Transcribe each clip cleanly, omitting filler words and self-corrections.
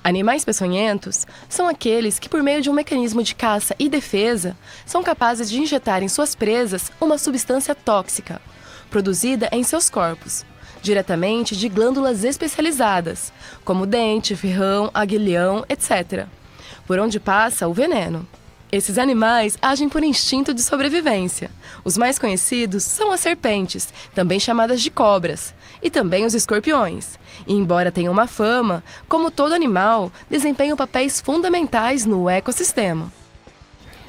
Animais peçonhentos são aqueles que, por meio de um mecanismo de caça e defesa, são capazes de injetar em suas presas uma substância tóxica, produzida em seus corpos, diretamente de glândulas especializadas, como dente, ferrão, aguilhão, etc., por onde passa o veneno. Esses animais agem por instinto de sobrevivência. Os mais conhecidos são as serpentes, também chamadas de cobras, e também os escorpiões. E embora tenham uma fama, como todo animal, desempenham papéis fundamentais no ecossistema.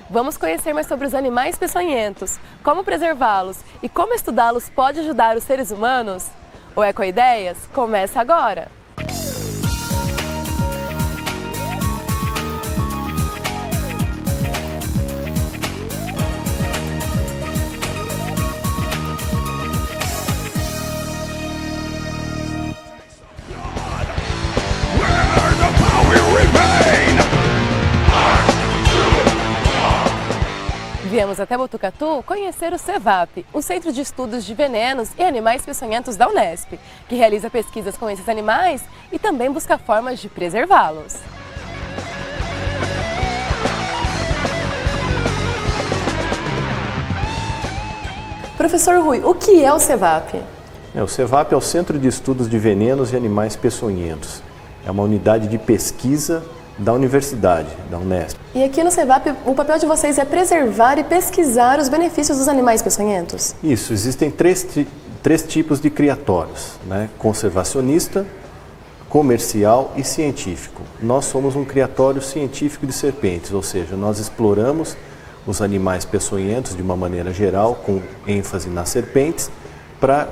Vamos conhecer mais sobre os animais peçonhentos, como preservá-los e como estudá-los pode ajudar os seres humanos? O Ecoideias começa agora! Viemos até Botucatu conhecer o CEVAP, o Centro de Estudos de Venenos e Animais Peçonhentos da Unesp, que realiza pesquisas com esses animais e também busca formas de preservá-los. Professor Rui, o que é o CEVAP? O CEVAP é o Centro de Estudos de Venenos e Animais Peçonhentos. É uma unidade de pesquisa da universidade, da Unesp. E aqui no CEVAP, o papel de vocês é preservar e pesquisar os benefícios dos animais peçonhentos? Isso, existem três tipos de criatórios, né? Conservacionista, comercial e científico. Nós somos um criatório científico de serpentes, ou seja, nós exploramos os animais peçonhentos de uma maneira geral, com ênfase nas serpentes, para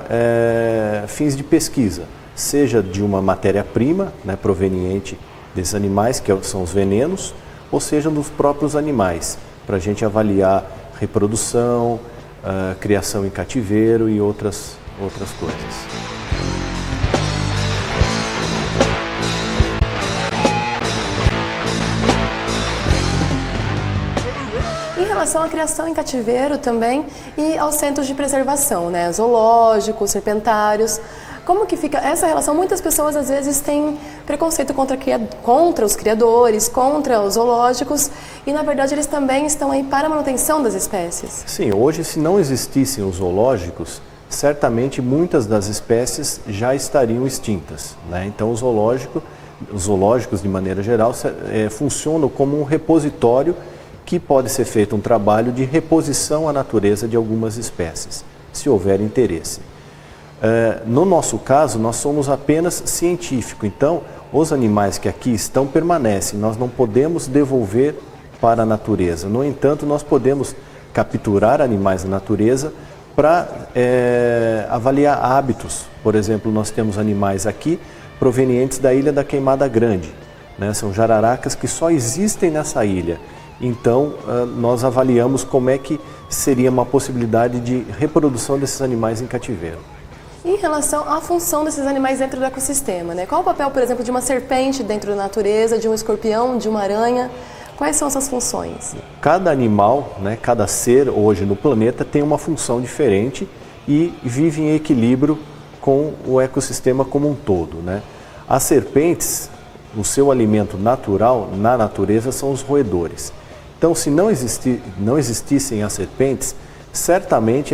fins de pesquisa, seja de uma matéria-prima, né, proveniente desses animais, que são os venenos, ou seja, dos próprios animais, para a gente avaliar reprodução, criação em cativeiro e outras coisas. Em relação à criação em cativeiro também e aos centros de preservação, né, zoológicos, serpentários, como que fica essa relação? Muitas pessoas às vezes têm preconceito contra os criadores, contra os zoológicos e na verdade eles também estão aí para a manutenção das espécies. Sim, hoje se não existissem os zoológicos, certamente muitas das espécies já estariam extintas, né? Então os zoológicos de maneira geral funcionam como um repositório que pode ser feito um trabalho de reposição à natureza de algumas espécies, se houver interesse. No nosso caso, nós somos apenas científico, então os animais que aqui estão permanecem, nós não podemos devolver para a natureza. No entanto, nós podemos capturar animais da natureza para avaliar hábitos. Por exemplo, nós temos animais aqui provenientes da Ilha da Queimada Grande, né? São jararacas que só existem nessa ilha. Então, nós avaliamos como é que seria uma possibilidade de reprodução desses animais em cativeiro. Em relação à função desses animais dentro do ecossistema, né? Qual o papel, por exemplo, de uma serpente dentro da natureza, de um escorpião, de uma aranha? Quais são essas funções? Cada animal, né, cada ser hoje no planeta tem uma função diferente e vive em equilíbrio com o ecossistema como um todo, né? As serpentes, o seu alimento natural na natureza são os roedores. Então, se não existissem as serpentes, certamente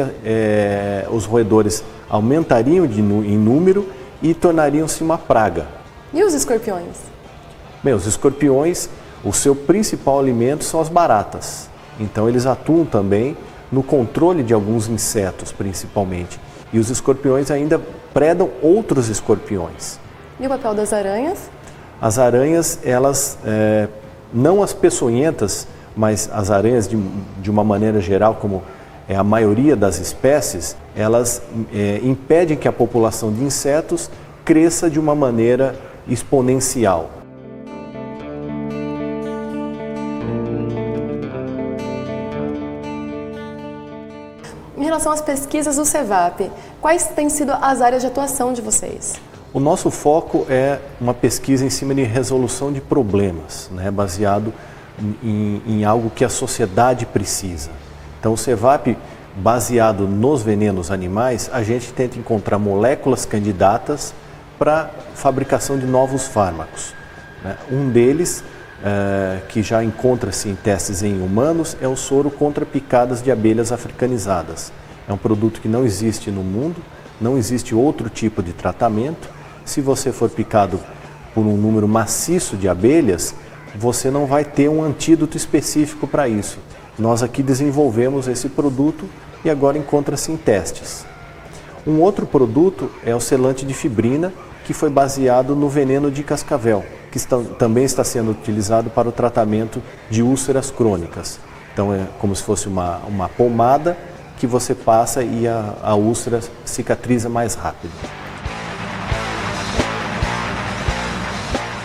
os roedores aumentariam em número e tornariam-se uma praga. E os escorpiões? Bem, os escorpiões, o seu principal alimento são as baratas. Então eles atuam também no controle de alguns insetos, principalmente. E os escorpiões ainda predam outros escorpiões. E o papel das aranhas? As aranhas, elas, não as peçonhentas, mas as aranhas de uma maneira geral, como a maioria das espécies, elas impedem que a população de insetos cresça de uma maneira exponencial. Em relação às pesquisas do CEVAP, quais têm sido as áreas de atuação de vocês? O nosso foco é uma pesquisa em cima de resolução de problemas, né, baseado em algo que a sociedade precisa. Então, o CEVAP, baseado nos venenos animais, a gente tenta encontrar moléculas candidatas para fabricação de novos fármacos. né? Um deles, que já encontra-se em testes em humanos, é o soro contra picadas de abelhas africanizadas. É um produto que não existe no mundo, não existe outro tipo de tratamento. Se você for picado por um número maciço de abelhas, você não vai ter um antídoto específico para isso. Nós aqui desenvolvemos esse produto e agora encontra-se em testes. Um outro produto é o selante de fibrina, que foi baseado no veneno de cascavel, que também está sendo utilizado para o tratamento de úlceras crônicas. Então é como se fosse uma pomada que você passa e a úlcera cicatriza mais rápido.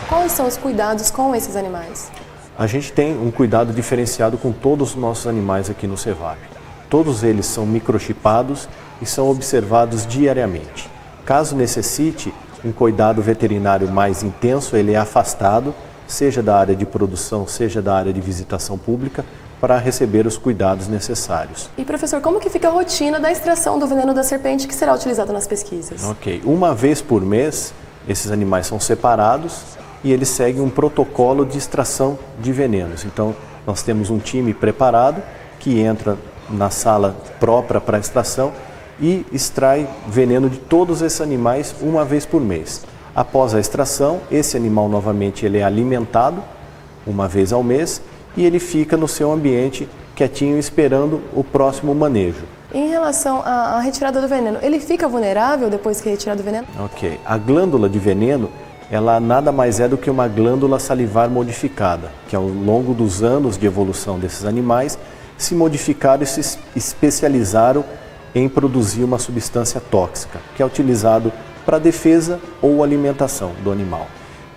Quais são os cuidados com esses animais? A gente tem um cuidado diferenciado com todos os nossos animais aqui no Cevap. Todos eles são microchipados e são observados diariamente. Caso necessite um cuidado veterinário mais intenso, ele é afastado, seja da área de produção, seja da área de visitação pública, para receber os cuidados necessários. E professor, como que fica a rotina da extração do veneno da serpente que será utilizado nas pesquisas? Ok, uma vez por mês, esses animais são separados e eles seguem um protocolo de extração de venenos. Então, nós temos um time preparado que entra na sala própria para a extração e extrai veneno de todos esses animais uma vez por mês. Após a extração, esse animal novamente ele é alimentado uma vez ao mês e ele fica no seu ambiente quietinho esperando o próximo manejo. Em relação à retirada do veneno, ele fica vulnerável depois que é retirado o veneno? Ok. A glândula de veneno, ela nada mais é do que uma glândula salivar modificada, que ao longo dos anos de evolução desses animais, se modificaram e se especializaram em produzir uma substância tóxica, que é utilizado para defesa ou alimentação do animal.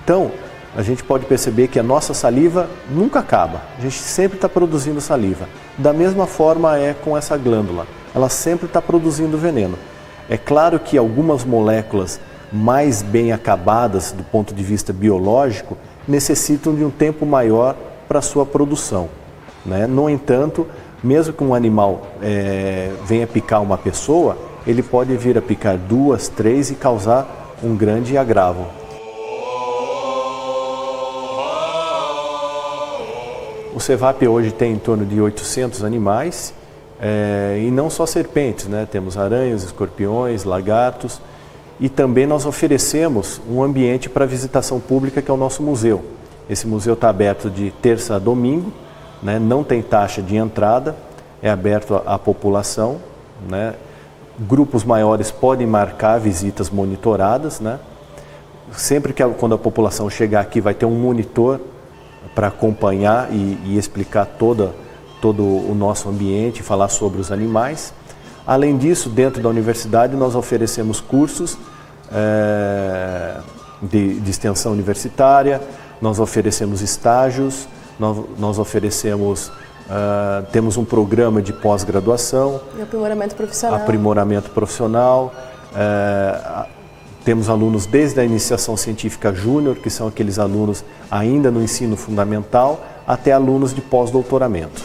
Então, a gente pode perceber que a nossa saliva nunca acaba, a gente sempre está produzindo saliva. Da mesma forma é com essa glândula, ela sempre está produzindo veneno. É claro que algumas moléculas mais bem acabadas do ponto de vista biológico necessitam de um tempo maior para sua produção, né? No entanto, mesmo que um animal venha picar uma pessoa, ele pode vir a picar 2, 3 e causar um grande agravo. O Cevap hoje tem em torno de 800 animais, e não só serpentes, né? Temos aranhas, escorpiões, lagartos, e também nós oferecemos um ambiente para visitação pública que é o nosso museu. Esse museu está aberto de terça a domingo, né? Não tem taxa de entrada, é aberto à população, né? Grupos maiores podem marcar visitas monitoradas, né? Sempre que quando a população chegar aqui vai ter um monitor para acompanhar e explicar todo o nosso ambiente, falar sobre os animais. Além disso, dentro da universidade nós oferecemos cursos de extensão universitária, nós oferecemos estágios, nós oferecemos, temos um programa de pós-graduação. E aprimoramento profissional. Aprimoramento profissional. Temos alunos desde a iniciação científica júnior, que são aqueles alunos ainda no ensino fundamental, até alunos de pós-doutoramento.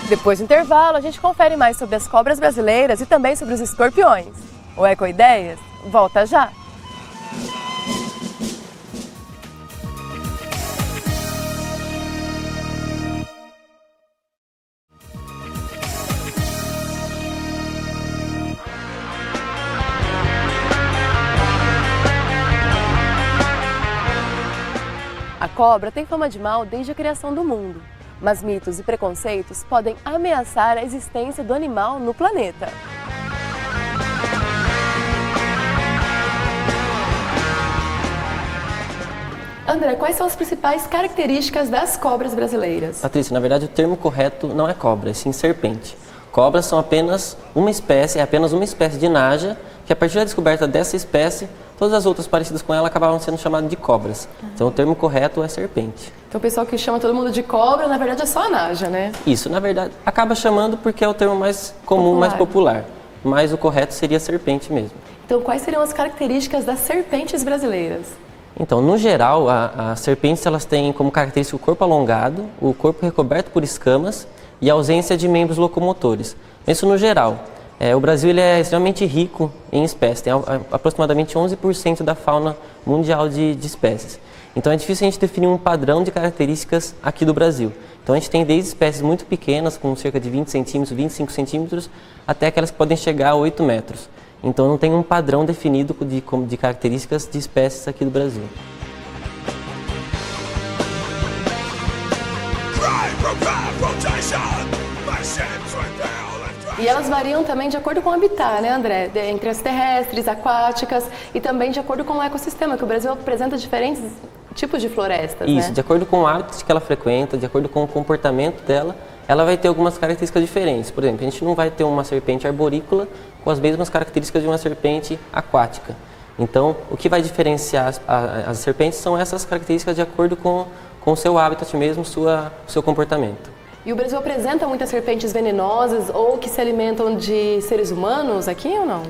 Depois do intervalo, a gente confere mais sobre as cobras brasileiras e também sobre os escorpiões. O Ecoideias volta já! A cobra tem fama de mal desde a criação do mundo, mas mitos e preconceitos podem ameaçar a existência do animal no planeta. André, quais são as principais características das cobras brasileiras? Patrícia, na verdade o termo correto não é cobra, é sim serpente. Cobras são apenas uma espécie, de naja, que a partir da descoberta dessa espécie, todas as outras parecidas com ela acabavam sendo chamadas de cobras. Então o termo correto é serpente. Então o pessoal que chama todo mundo de cobra, na verdade é só a naja, né? Isso, na verdade, acaba chamando porque é o termo mais comum, mais popular. Mas o correto seria serpente mesmo. Então quais seriam as características das serpentes brasileiras? Então, no geral, as serpentes elas têm como característica o corpo alongado, o corpo recoberto por escamas e a ausência de membros locomotores. Isso no geral. O Brasil ele é extremamente rico em espécies, tem aproximadamente 11% da fauna mundial de espécies. Então é difícil a gente definir um padrão de características aqui do Brasil. Então a gente tem desde espécies muito pequenas, com cerca de 20 centímetros, 25 centímetros, até aquelas que podem chegar a 8 metros. Então não tem um padrão definido de características de espécies aqui do Brasil. E elas variam também de acordo com o habitat, né, André? Entre as terrestres, aquáticas e também de acordo com o ecossistema, que o Brasil apresenta diferentes tipos de florestas, Isso, né? de acordo com o hábito que ela frequenta, de acordo com o comportamento dela, ela vai ter algumas características diferentes. Por exemplo, a gente não vai ter uma serpente arborícola com as mesmas características de uma serpente aquática. Então, o que vai diferenciar as serpentes são essas características de acordo com o seu habitat mesmo, o seu comportamento. E o Brasil apresenta muitas serpentes venenosas ou que se alimentam de seres humanos aqui ou não?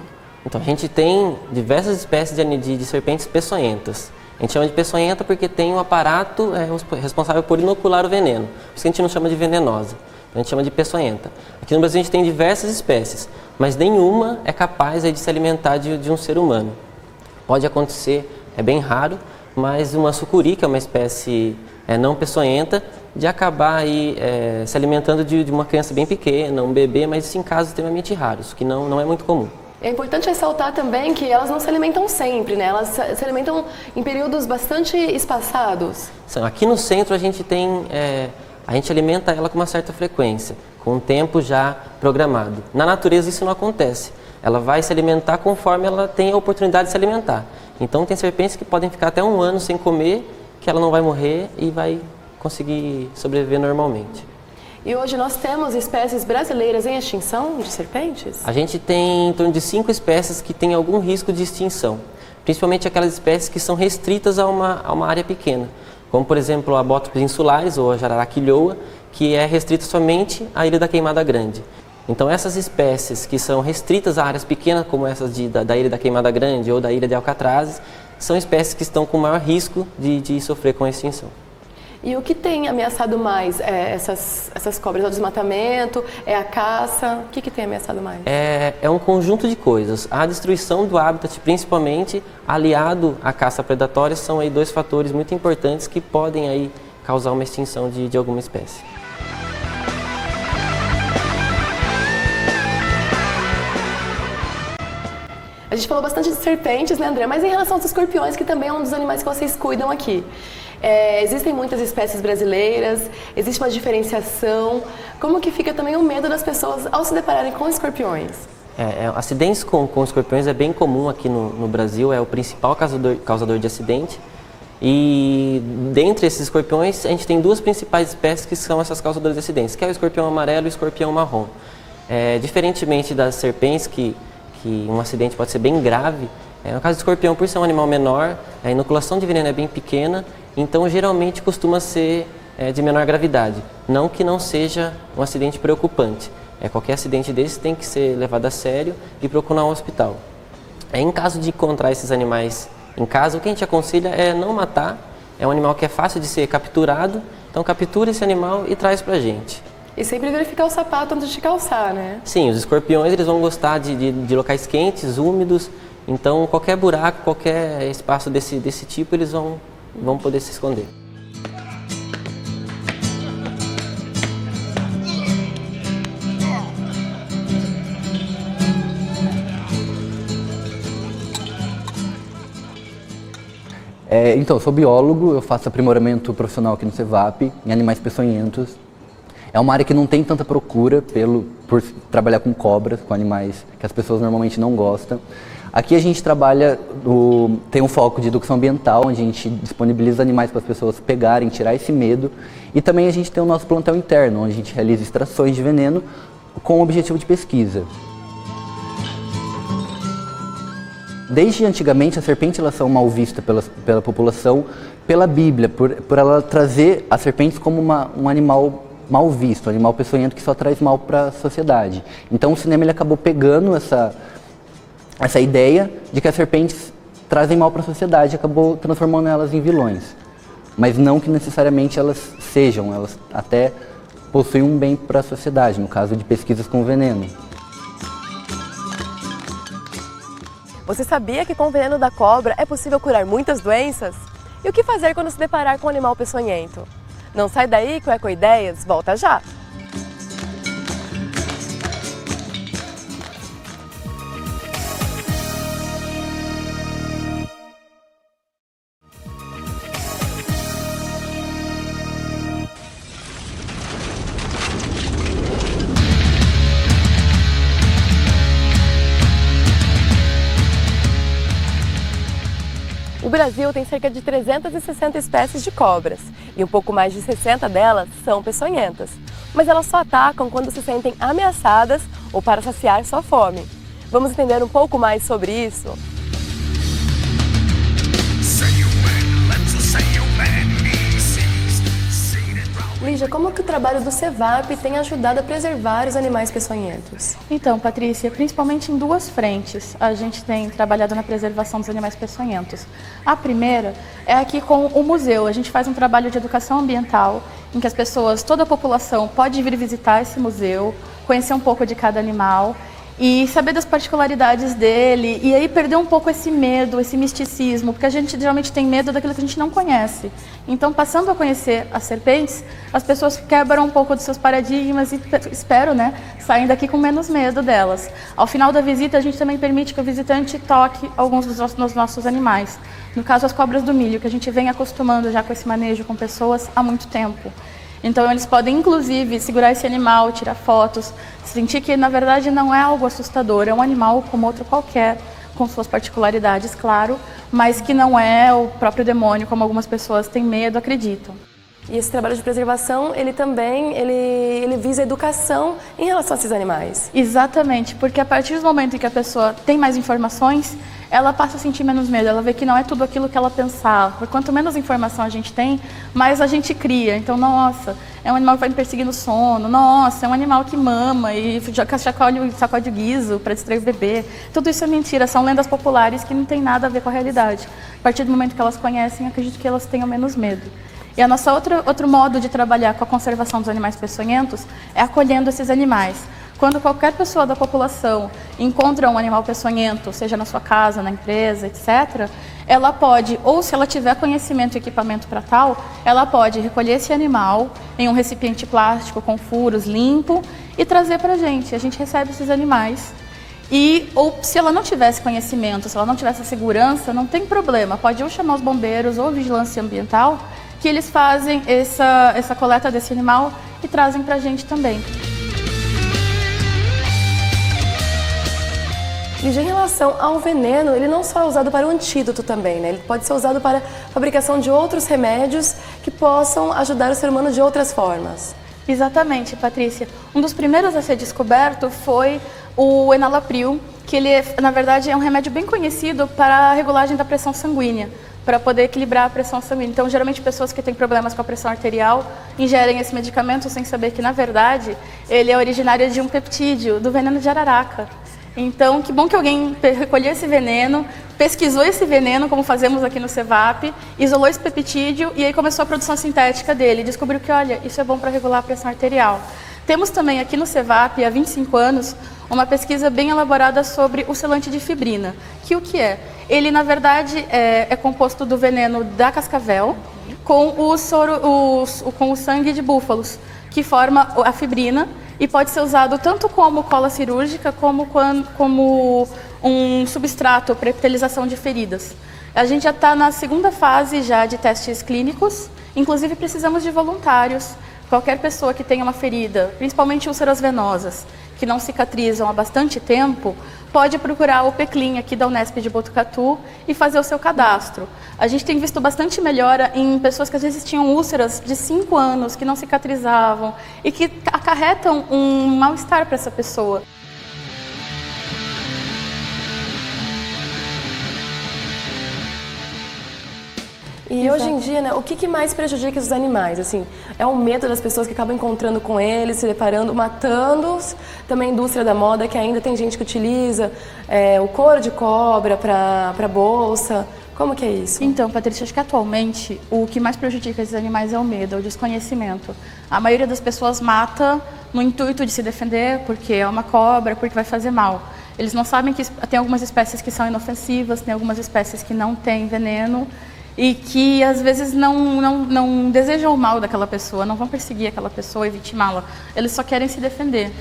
Então, a gente tem diversas espécies de serpentes peçonhentas. A gente chama de peçonhenta porque tem um aparato responsável por inocular o veneno. Por isso que a gente não chama de venenosa, a gente chama de peçonhenta. Aqui no Brasil a gente tem diversas espécies, mas nenhuma é capaz de se alimentar de um ser humano. Pode acontecer, é bem raro, mas uma sucuri, que é uma espécie não peçonhenta, de acabar se alimentando de uma criança bem pequena, um bebê, mas isso em casos extremamente raros, que não é muito comum. É importante ressaltar também que elas não se alimentam sempre, né? Elas se alimentam em períodos bastante espaçados. Aqui no centro a gente a gente alimenta ela com uma certa frequência, com um tempo já programado. Na natureza isso não acontece. Ela vai se alimentar conforme ela tem a oportunidade de se alimentar. Então tem serpentes que podem ficar até 1 ano sem comer, que ela não vai morrer e vai conseguir sobreviver normalmente. E hoje nós temos espécies brasileiras em extinção de serpentes? A gente tem em torno de 5 espécies que têm algum risco de extinção, principalmente aquelas espécies que são restritas a uma área pequena, como por exemplo a Bótopis insulares ou a jararaquilhoa, que é restrita somente à Ilha da Queimada Grande. Então essas espécies que são restritas a áreas pequenas, como essas da Ilha da Queimada Grande ou da Ilha de Alcatrazes, são espécies que estão com maior risco de sofrer com a extinção. E o que tem ameaçado mais? Essas cobras? É o desmatamento? É a caça? O que tem ameaçado mais? É um conjunto de coisas. A destruição do habitat, principalmente, aliado à caça predatória, são aí 2 fatores muito importantes que podem aí causar uma extinção de alguma espécie. A gente falou bastante de serpentes, né, André? Mas em relação aos escorpiões, que também é um dos animais que vocês cuidam aqui. Existem muitas espécies brasileiras, existe uma diferenciação. Como que fica também o medo das pessoas ao se depararem com escorpiões? Acidentes com escorpiões é bem comum aqui no Brasil, é o principal causador de acidente. E dentre esses escorpiões, a gente tem 2 principais espécies que são essas causadoras de acidentes, que é o escorpião amarelo e o escorpião marrom. Diferentemente das serpentes, que um acidente pode ser bem grave, no caso do escorpião, por ser um animal menor, a inoculação de veneno é bem pequena, então geralmente costuma ser de menor gravidade. Não que não seja um acidente preocupante. Qualquer acidente desse tem que ser levado a sério e procurar um hospital. Em caso de encontrar esses animais em casa, o que a gente aconselha é não matar. É um animal que é fácil de ser capturado, então captura esse animal e traz pra gente. E sempre verificar o sapato antes de calçar, né? Sim, os escorpiões eles vão gostar de locais quentes, úmidos, então qualquer buraco, qualquer espaço desse tipo, eles vão poder se esconder. Então, eu sou biólogo, eu faço aprimoramento profissional aqui no CEVAP, em animais peçonhentos. É uma área que não tem tanta procura por trabalhar com cobras, com animais que as pessoas normalmente não gostam. Aqui a gente trabalha, tem um foco de educação ambiental, onde a gente disponibiliza animais para as pessoas pegarem, tirar esse medo. E também a gente tem o nosso plantel interno, onde a gente realiza extrações de veneno com o objetivo de pesquisa. Desde antigamente, as serpentes elas são mal vistas pela população, pela Bíblia, por ela trazer as serpentes como um animal mal visto, um animal peçonhento que só traz mal para a sociedade. Então o cinema ele acabou pegando essa ideia de que as serpentes trazem mal para a sociedade e acabou transformando elas em vilões. Mas não que necessariamente elas sejam, elas até possuem um bem para a sociedade, no caso de pesquisas com veneno. Você sabia que com o veneno da cobra é possível curar muitas doenças? E o que fazer quando se deparar com um animal peçonhento? Não sai daí que o Ecoideias volta já! O Brasil tem cerca de 360 espécies de cobras e um pouco mais de 60 delas são peçonhentas. Mas elas só atacam quando se sentem ameaçadas ou para saciar sua fome. Vamos entender um pouco mais sobre isso? Lígia, como que o trabalho do CEVAP tem ajudado a preservar os animais peçonhentos? Então, Patrícia, principalmente em duas frentes a gente tem trabalhado na preservação dos animais peçonhentos. A primeira é aqui com o museu. A gente faz um trabalho de educação ambiental em que as pessoas, toda a população pode vir visitar esse museu, conhecer um pouco de cada animal e saber das particularidades dele, e aí perder um pouco esse medo, esse misticismo, porque a gente geralmente tem medo daquilo que a gente não conhece. Então, passando a conhecer as serpentes, as pessoas quebram um pouco dos seus paradigmas e, espero, saem daqui com menos medo delas. Ao final da visita, a gente também permite que o visitante toque alguns dos nossos animais. No caso, as cobras do milho, que a gente vem acostumando já com esse manejo com pessoas há muito tempo. Então, eles podem, inclusive, segurar esse animal, tirar fotos, sentir que, na verdade, não é algo assustador, é um animal como outro qualquer, com suas particularidades, claro, mas que não é o próprio demônio, como algumas pessoas têm medo, acreditam. E esse trabalho de preservação, ele também ele visa a educação em relação a esses animais. Exatamente, porque a partir do momento em que a pessoa tem mais informações, ela passa a sentir menos medo, ela vê que não é tudo aquilo que ela pensava. Porque quanto menos informação a gente tem, mais a gente cria. Então, nossa, é um animal que vai me perseguir no sono, nossa, é um animal que mama e sacode o guiso para distrair o bebê. Tudo isso é mentira, são lendas populares que não tem nada a ver com a realidade. A partir do momento que elas conhecem, acredito que elas tenham menos medo. E a nossa outro modo de trabalhar com a conservação dos animais peçonhentos é acolhendo esses animais. Quando qualquer pessoa da população encontra um animal peçonhento, seja na sua casa, na empresa, etc., ela pode, ou se ela tiver conhecimento e equipamento para tal, ela pode recolher esse animal em um recipiente plástico com furos, limpo, e trazer para a gente. A gente recebe esses animais. Ou se ela não tivesse conhecimento, se ela não tivesse segurança, não tem problema. Pode ou chamar os bombeiros ou a vigilância ambiental, que eles fazem essa coleta desse animal e trazem para a gente também. E em relação ao veneno, ele não só é usado para o antídoto também, Ele pode ser usado para a fabricação de outros remédios que possam ajudar o ser humano de outras formas. Exatamente, Patrícia. Um dos primeiros a ser descoberto foi o enalapril, que ele, na verdade, é um remédio bem conhecido para a regulagem da pressão sanguínea, para poder equilibrar a pressão sanguínea. Então, geralmente, pessoas que têm problemas com a pressão arterial ingerem esse medicamento sem saber que, na verdade, ele é originário de um peptídeo, do veneno de jararaca. Então, que bom que alguém recolheu esse veneno, pesquisou esse veneno, como fazemos aqui no CEVAP, isolou esse peptídeo e aí começou a produção sintética dele. E descobriu que, olha, isso é bom para regular a pressão arterial. Temos também aqui no CEVAP, há 25 anos, uma pesquisa bem elaborada sobre o selante de fibrina. Que o que é? Ele, na verdade, é composto do veneno da cascavel com o sangue de búfalos, que forma a fibrina, e pode ser usado tanto como cola cirúrgica como um substrato para epitelização de feridas. A gente já está na segunda fase já de testes clínicos, inclusive precisamos de voluntários. Qualquer pessoa que tenha uma ferida, principalmente úlceras venosas, que não cicatrizam há bastante tempo, pode procurar o PECLIN aqui da Unesp de Botucatu e fazer o seu cadastro. A gente tem visto bastante melhora em pessoas que às vezes tinham úlceras de 5 anos, que não cicatrizavam e que acarretam um mal-estar para essa pessoa. E hoje em dia, o que mais prejudica os animais? Assim, é o medo das pessoas que acabam encontrando com eles, se deparando, matando-os. Também a indústria da moda, que ainda tem gente que utiliza o couro de cobra para bolsa. Como que é isso? Então, Patrícia, acho que atualmente o que mais prejudica esses animais é o medo, é o desconhecimento. A maioria das pessoas mata no intuito de se defender, porque é uma cobra, porque vai fazer mal. Eles não sabem que tem algumas espécies que são inofensivas, tem algumas espécies que não têm veneno e que às vezes não desejam o mal daquela pessoa, não vão perseguir aquela pessoa e vitimá-la. Eles só querem se defender.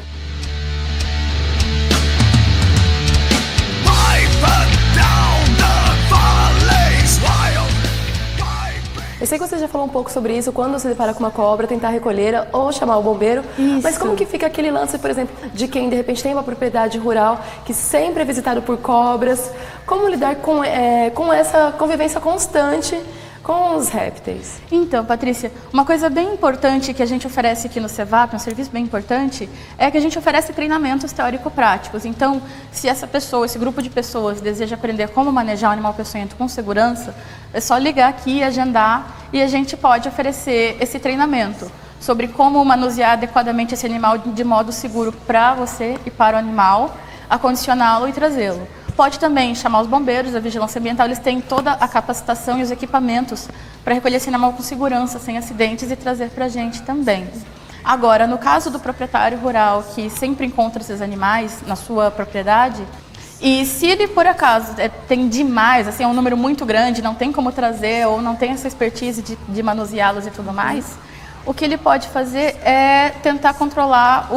Eu sei que você já falou um pouco sobre isso, quando você depara com uma cobra, tentar recolher ou chamar o bombeiro. Isso. Mas como que fica aquele lance, por exemplo, de quem de repente tem uma propriedade rural que sempre é visitado por cobras? Como lidar com essa convivência constante com os répteis? Então, Patrícia, uma coisa bem importante que a gente oferece aqui no CEVAP, um serviço bem importante, é que a gente oferece treinamentos teórico-práticos. Então, se essa pessoa, esse grupo de pessoas deseja aprender como manejar um animal peçonhento com segurança, é só ligar aqui e agendar e a gente pode oferecer esse treinamento sobre como manusear adequadamente esse animal de modo seguro para você e para o animal, acondicioná-lo e trazê-lo. Pode também chamar os bombeiros, a vigilância ambiental, eles têm toda a capacitação e os equipamentos para recolher esse animal com segurança, sem acidentes e trazer para a gente também. Agora, no caso do proprietário rural que sempre encontra esses animais na sua propriedade, e se ele por acaso tem demais, assim, é um número muito grande, não tem como trazer ou não tem essa expertise de manuseá-los e tudo mais, o que ele pode fazer é tentar controlar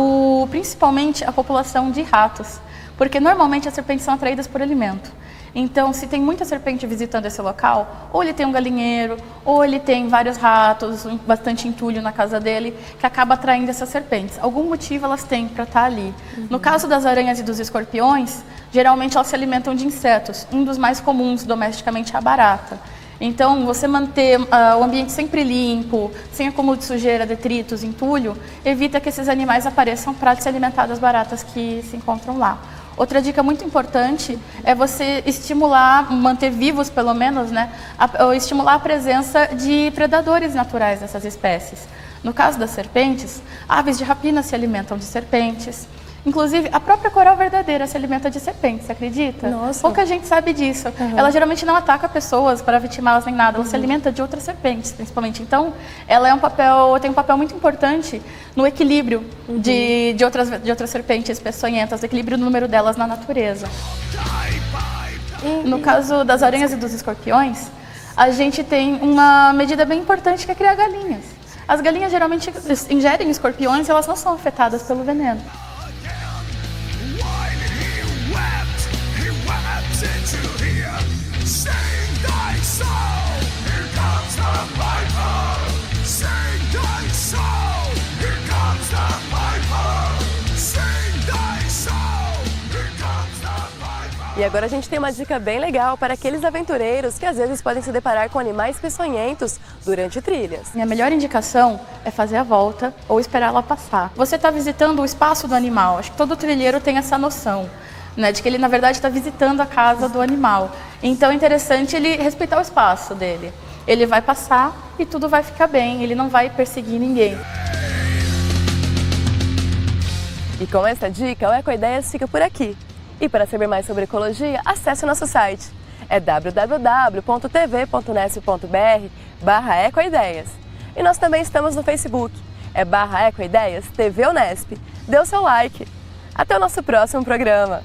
principalmente a população de ratos. Porque normalmente as serpentes são atraídas por alimento. Então, se tem muita serpente visitando esse local, ou ele tem um galinheiro, ou ele tem vários ratos, bastante entulho na casa dele, que acaba atraindo essas serpentes. Algum motivo elas têm para estar ali. No caso das aranhas e dos escorpiões, geralmente elas se alimentam de insetos. Um dos mais comuns domesticamente é a barata. Então, você manter o ambiente sempre limpo, sem acúmulo de sujeira, detritos, entulho, evita que esses animais apareçam para se alimentar das baratas que se encontram lá. Outra dica muito importante é você estimular, manter vivos pelo menos, né, estimular a presença de predadores naturais dessas espécies. No caso das serpentes, aves de rapina se alimentam de serpentes. Inclusive, a própria coral verdadeira se alimenta de serpentes, você acredita? Nossa. Pouca gente sabe disso. Ela geralmente não ataca pessoas para vitimá-las nem nada, ela se alimenta de outras serpentes, principalmente. Então, ela tem um papel muito importante no equilíbrio de outras serpentes peçonhentas, o equilíbrio do número delas na natureza. No caso das aranhas e dos escorpiões, a gente tem uma medida bem importante que é criar galinhas. As galinhas geralmente ingerem escorpiões e elas não são afetadas pelo veneno. E agora a gente tem uma dica bem legal para aqueles aventureiros que às vezes podem se deparar com animais peçonhentos durante trilhas. Minha melhor indicação é fazer a volta ou esperar ela passar. Você está visitando o espaço do animal, acho que todo trilheiro tem essa noção, né, de que ele na verdade está visitando a casa do animal. Então é interessante ele respeitar o espaço dele. Ele vai passar e tudo vai ficar bem, ele não vai perseguir ninguém. E com essa dica, o Ecoideias fica por aqui. E para saber mais sobre ecologia, acesse o nosso site. É www.tv.unesp.br/ecoideias. E nós também estamos no Facebook. É /Ecoideias TV Unesp. Dê o seu like. Até o nosso próximo programa.